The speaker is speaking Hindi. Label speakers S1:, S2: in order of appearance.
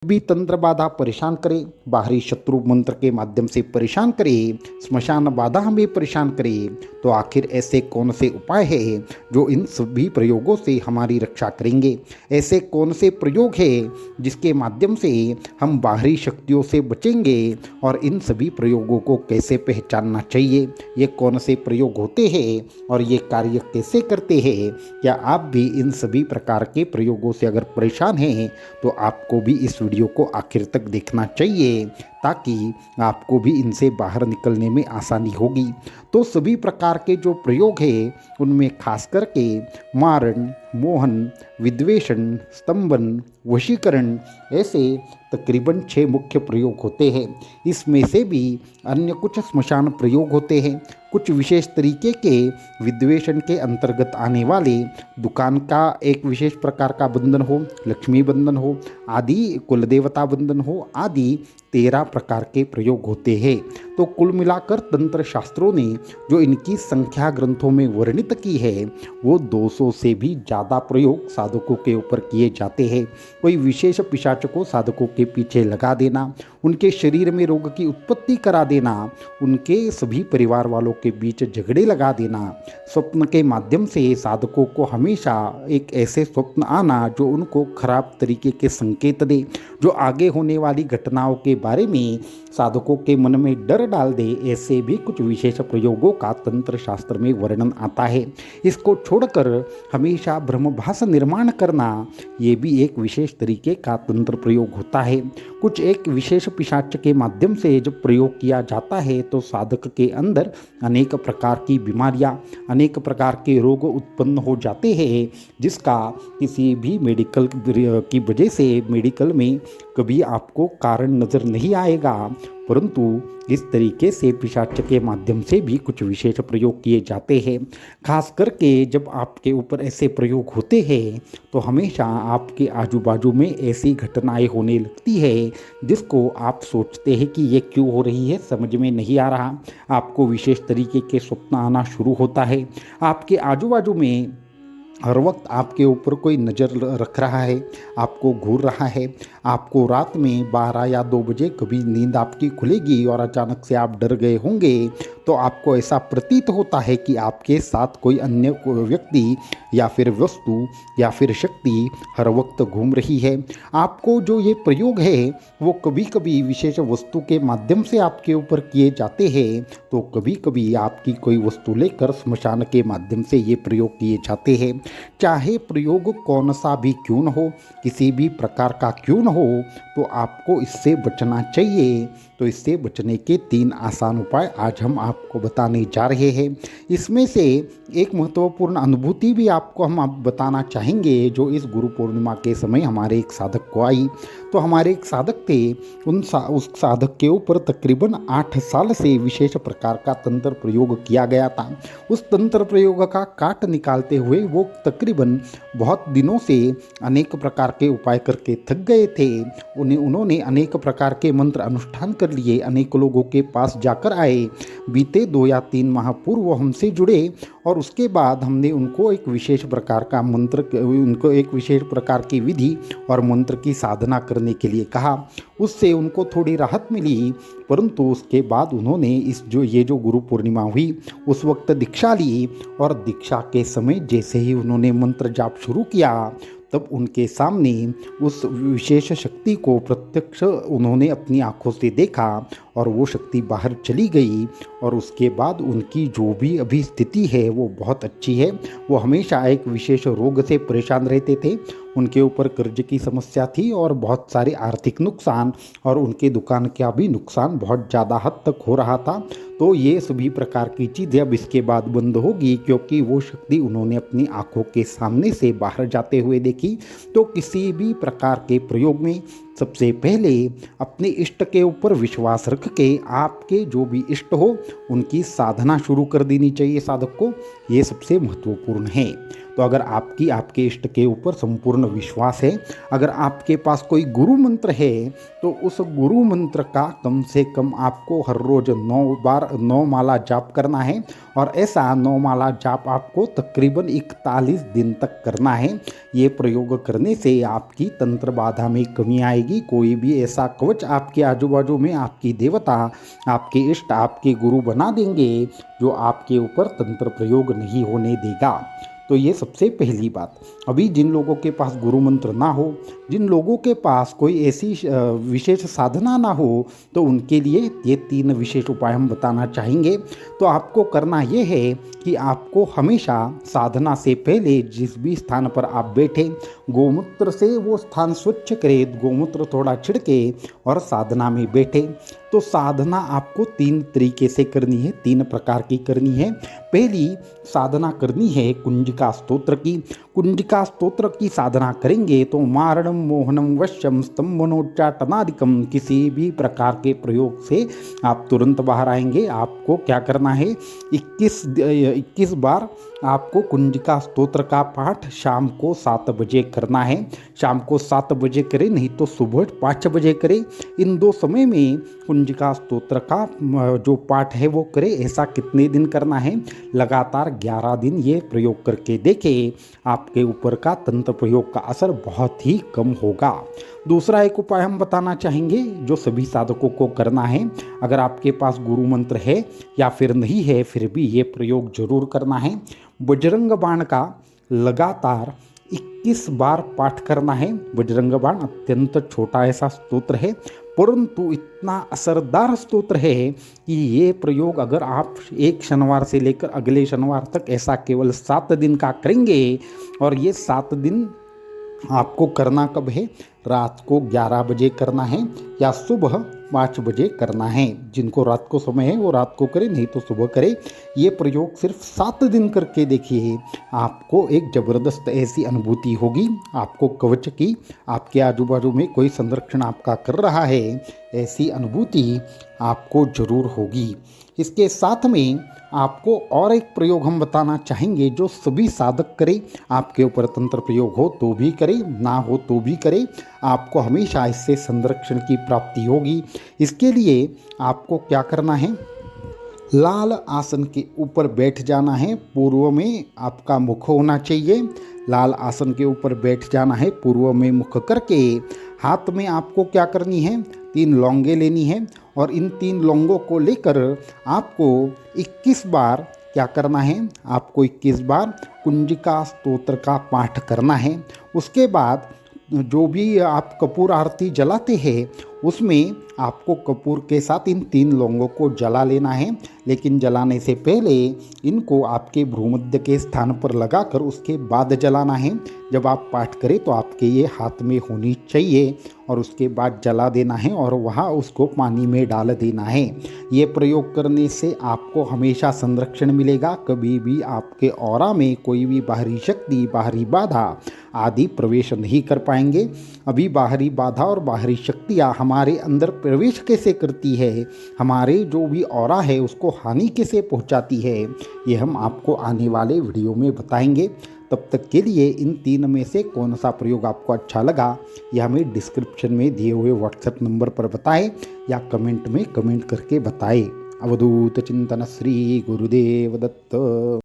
S1: भी तंत्र बाधा परेशान करे, बाहरी शत्रु मंत्र के माध्यम से परेशान करे, स्मशान बाधा हमें परेशान करे, तो आखिर ऐसे कौन से उपाय हैं जो इन सभी प्रयोगों से हमारी रक्षा करेंगे। ऐसे कौन से प्रयोग हैं जिसके माध्यम से हम बाहरी शक्तियों से बचेंगे और इन सभी प्रयोगों को कैसे पहचानना चाहिए, ये कौन से प्रयोग होते हैं और ये कार्य कैसे करते हैं। क्या आप भी इन सभी प्रकार के प्रयोगों से अगर परेशान हैं तो आपको भी इस वीडियो को आखिर तक देखना चाहिए ताकि आपको भी इनसे बाहर निकलने में आसानी होगी। तो सभी प्रकार के जो प्रयोग हैं उनमें खास करके मारण, मोहन, विद्वेषण, स्तंभन, वशीकरण ऐसे तकरीबन 6 मुख्य प्रयोग होते हैं। इसमें से भी अन्य कुछ श्मशान प्रयोग होते हैं। कुछ विशेष तरीके के विद्वेषण के अंतर्गत आने वाले दुकान का एक विशेष प्रकार का बंधन हो, लक्ष्मी बंधन हो आदि, कुलदेवता बंधन हो आदि 13 प्रकार के प्रयोग होते हैं। तो कुल मिलाकर तंत्र शास्त्रों ने जो इनकी संख्या ग्रंथों में वर्णित की है वो 200 से भी ज़्यादा प्रयोग साधकों के ऊपर किए जाते हैं। कोई विशेष पिशाच को साधकों के पीछे लगा देना, उनके शरीर में रोग की उत्पत्ति करा देना, उनके सभी परिवार वालों के बीच झगड़े लगा देना, स्वप्न के माध्यम से साधकों को हमेशा एक ऐसे स्वप्न आना जो उनको खराब तरीके के संकेत दे, जो आगे होने वाली घटनाओं के बारे में साधकों के मन में डर डाल दे, ऐसे भी कुछ विशेष प्रयोगों का तंत्र शास्त्र में वर्णन आता है। इसको छोड़कर हमेशा ब्रह्मभास निर्माण करना ये भी एक विशेष तरीके का तंत्र प्रयोग होता है। कुछ एक विशेष पिशाच के माध्यम से जब प्रयोग किया जाता है तो साधक के अंदर अनेक प्रकार की बीमारियां, अनेक प्रकार के रोग उत्पन्न हो जाते हैं, जिसका किसी भी मेडिकल की वजह से मेडिकल में कभी आपको कारण नज़र नहीं आएगा, परंतु इस तरीके से पिशाच के माध्यम से भी कुछ विशेष प्रयोग किए जाते हैं। खास करके जब आपके ऊपर ऐसे प्रयोग होते हैं तो हमेशा आपके आजू बाजू में ऐसी घटनाएं होने लगती है जिसको आप सोचते हैं कि ये क्यों हो रही है, समझ में नहीं आ रहा। आपको विशेष तरीके के स्वप्न आना शुरू होता है। आपके आजू बाजू में हर वक्त आपके ऊपर कोई नज़र रख रहा है, आपको घूर रहा है। आपको रात में 12 या 2 बजे कभी नींद आपकी खुलेगी और अचानक से आप डर गए होंगे तो आपको ऐसा प्रतीत होता है कि आपके साथ कोई अन्य व्यक्ति या फिर वस्तु या फिर शक्ति हर वक्त घूम रही है। आपको जो ये प्रयोग है वो कभी कभी विशेष वस्तु के माध्यम से आपके ऊपर किए जाते हैं, तो कभी कभी आपकी कोई वस्तु लेकर स्मशान के माध्यम से ये प्रयोग किए जाते हैं। चाहे प्रयोग कौन सा भी क्यों न हो, किसी भी प्रकार का क्यों न हो, तो आपको इससे बचना चाहिए। तो इससे बचने के 3 आसान उपाय आज हम आपको बताने जा रहे हैं। इसमें से एक महत्वपूर्ण अनुभूति भी आपको हम बताना चाहेंगे जो इस गुरु पूर्णिमा के समय हमारे एक साधक को आई। तो हमारे एक साधक थे, उस साधक के ऊपर तकरीबन 8 साल से विशेष प्रकार का तंत्र प्रयोग किया गया था। उस तंत्र प्रयोग का काट निकालते हुए वो तकरीबन बहुत दिनों से अनेक प्रकार के उपाय करके थक गए थे। उन्होंने अनेक प्रकार के मंत्र अनुष्ठान कर लिए, अनेक लोगों के पास जाकर आए। बीते 2 या 3 माह पूर्व वो हमसे जुड़े और उसके बाद हमने उनको एक विशेष प्रकार का मंत्र, उनको एक विशेष प्रकार की विधि और मंत्र की साधना करने के लिए कहा। उससे उनको थोड़ी राहत मिली, परंतु उसके बाद उन्होंने ये जो गुरु पूर्णिमा हुई उस वक्त दीक्षा ली और दीक्षा के समय जैसे ही उन्होंने मंत्र जाप शुरू किया तब उनके सामने उस विशेष शक्ति को प्रत्यक्ष उन्होंने अपनी आंखों से देखा और वो शक्ति बाहर चली गई। और उसके बाद उनकी जो भी अभी स्थिति है वो बहुत अच्छी है। वो हमेशा एक विशेष रोग से परेशान रहते थे, उनके ऊपर कर्ज की समस्या थी और बहुत सारे आर्थिक नुकसान और उनके दुकान का भी नुकसान बहुत ज़्यादा हद तक हो रहा था। तो ये सभी प्रकार की चीज़ें अब इसके बाद बंद होगी क्योंकि वो शक्ति उन्होंने अपनी आंखों के सामने से बाहर जाते हुए देखी। तो किसी भी प्रकार के प्रयोग में सबसे पहले अपने इष्ट के ऊपर विश्वास रख के आपके जो भी इष्ट हो उनकी साधना शुरू कर देनी चाहिए साधक को। ये सबसे महत्वपूर्ण है। तो अगर आपके इष्ट के ऊपर संपूर्ण विश्वास है, अगर आपके पास कोई गुरु मंत्र है तो उस गुरु मंत्र का कम से कम आपको हर रोज 9 माला जाप करना है और ऐसा 9 माला जाप आपको तकरीबन 41 दिन तक करना है। ये प्रयोग करने से आपकी तंत्र बाधा में कमी आएगी रहेगी। कोई भी ऐसा कवच आपके आजू बाजू में आपकी देवता, आपके इष्ट, आपके गुरु बना देंगे जो आपके ऊपर तंत्र प्रयोग नहीं होने देगा। तो ये सबसे पहली बात। अभी जिन लोगों के पास गुरु मंत्र ना हो, जिन लोगों के पास कोई ऐसी विशेष साधना ना हो, तो उनके लिए ये 3 विशेष उपाय हम बताना चाहेंगे। तो आपको करना ये है कि आपको हमेशा साधना से पहले जिस भी स्थान पर आप बैठे, गोमूत्र से वो स्थान स्वच्छ करें, गोमूत्र थोड़ा छिड़के और साधना में बैठे। तो साधना आपको 3 तरीके से करनी है, 3 प्रकार की करनी है। पहली साधना करनी है कुंजिका स्तोत्र की। कुंजिका स्तोत्र की साधना करेंगे तो मारणम मोहनम वश्यम स्तंभनोच्चाटनादिकम, किसी भी प्रकार के प्रयोग से आप तुरंत बाहर आएंगे। आपको क्या करना है, 21 बार आपको कुंजिका स्तोत्र का पाठ शाम को 7 बजे करना है। शाम को 7 बजे करें, नहीं तो सुबह 5 बजे करें। इन 2 समय में कुंजिका स्तोत्र का जो पाठ है वो करें। ऐसा कितने दिन करना है, लगातार 11 दिन ये प्रयोग करके देखें। आपके ऊपर का तंत्र प्रयोग का असर बहुत ही कम होगा। दूसरा एक उपाय हम बताना चाहेंगे जो सभी साधकों को करना है। अगर आपके पास गुरु मंत्र है या फिर नहीं है, फिर भी ये प्रयोग जरूर करना है। बजरंग बाण का लगातार 21 बार पाठ करना है। बजरंग बाण अत्यंत छोटा ऐसा स्तोत्र है, परंतु इतना असरदार स्तोत्र है कि ये प्रयोग अगर आप एक शनिवार से लेकर अगले शनिवार तक ऐसा केवल 7 दिन का करेंगे, और ये 7 दिन आपको करना कब है, रात को 11 बजे करना है या सुबह 5 बजे करना है। जिनको रात को समय है वो रात को करें, नहीं तो सुबह करें। ये प्रयोग सिर्फ 7 दिन करके देखिए, आपको एक ज़बरदस्त ऐसी अनुभूति होगी। आपको कवच की, आपके आजू बाजू में कोई संरक्षण आपका कर रहा है, ऐसी अनुभूति आपको जरूर होगी। इसके साथ में आपको और एक प्रयोग हम बताना चाहेंगे जो सभी साधक करें। आपके ऊपर तंत्र प्रयोग हो तो भी करें, ना हो तो भी करें, आपको हमेशा इससे संरक्षण की प्राप्ति होगी। इसके लिए आपको क्या करना है, लाल आसन के ऊपर बैठ जाना है। पूर्व में आपका मुख होना चाहिए। लाल आसन के ऊपर बैठ जाना है पूर्व में मुख करके। हाथ में आपको क्या करनी है, 3 लौंगे लेनी है, और इन 3 लौंगों को लेकर आपको 21 बार क्या करना है, आपको 21 बार कुंजिका स्तोत्र का पाठ करना है। उसके बाद जो भी आप कपूर आरती जलाते हैं उसमें आपको कपूर के साथ इन 3 लौंगों को जला लेना है, लेकिन जलाने से पहले इनको आपके भ्रूमध्य के स्थान पर लगाकर उसके बाद जलाना है। जब आप पाठ करें तो आपके ये हाथ में होनी चाहिए, और उसके बाद जला देना है और वहाँ उसको पानी में डाल देना है। ये प्रयोग करने से आपको हमेशा संरक्षण मिलेगा। कभी भी आपके ऑरा में कोई भी बाहरी शक्ति, बाहरी बाधा आदि प्रवेश नहीं कर पाएंगे। अभी बाहरी बाधा और बाहरी शक्तियाँ हमारे अंदर प्रवेश कैसे करती है, हमारे जो भी ऑरा है उसको हानि कैसे पहुंचाती है, ये हम आपको आने वाले वीडियो में बताएंगे। तब तक के लिए इन 3 में से कौन सा प्रयोग आपको अच्छा लगा, यह हमें डिस्क्रिप्शन में दिए हुए व्हाट्सएप नंबर पर बताएं या कमेंट में कमेंट करके बताएं। अवधूत चिंतन श्री गुरुदेव दत्त।